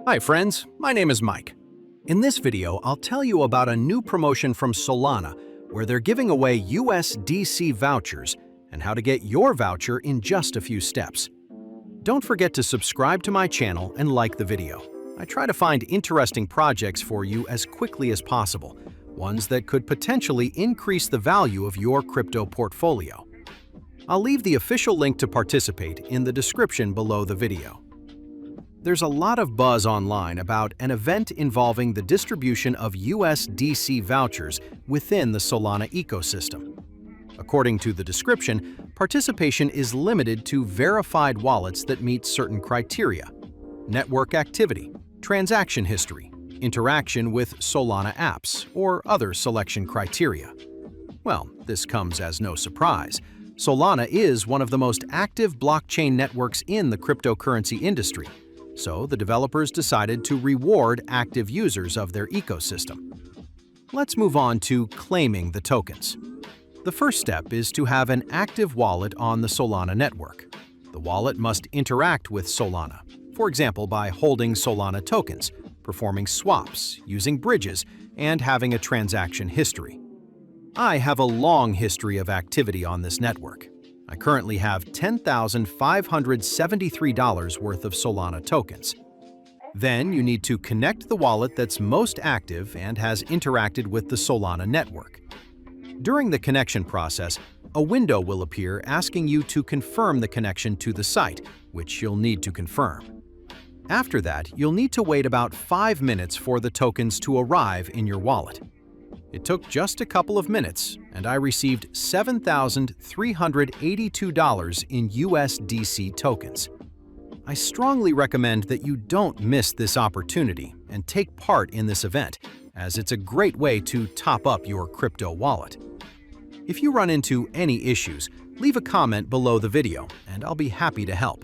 Hi friends, my name is Mike. In this video, I'll tell you about a new promotion from Solana where they're giving away USDC vouchers and how to get your voucher in just a few steps. Don't forget to subscribe to my channel and like the video. I try to find interesting projects for you as quickly as possible, ones that could potentially increase the value of your crypto portfolio. I'll leave the official link to participate in the description below the video. There's a lot of buzz online about an event involving the distribution of USDC vouchers within the Solana ecosystem. According to the description, participation is limited to verified wallets that meet certain criteria: network activity, transaction history, interaction with Solana apps, or other selection criteria. Well, this comes as no surprise. Solana is one of the most active blockchain networks in the cryptocurrency industry. So the developers decided to reward active users of their ecosystem. Let's move on to claiming the tokens. The first step is to have an active wallet on the Solana network. The wallet must interact with Solana, for example by holding Solana tokens, performing swaps, using bridges, and having a transaction history. I have a long history of activity on this network. I currently have $10,573 worth of Solana tokens. Then you need to connect the wallet that's most active and has interacted with the Solana network. During the connection process, a window will appear asking you to confirm the connection to the site, which you'll need to confirm. After that, you'll need to wait about 5 minutes for the tokens to arrive in your wallet. It took just a couple of minutes, and I received $7,382 in USDC tokens. I strongly recommend that you don't miss this opportunity and take part in this event, as it's a great way to top up your crypto wallet. If you run into any issues, leave a comment below the video, and I'll be happy to help.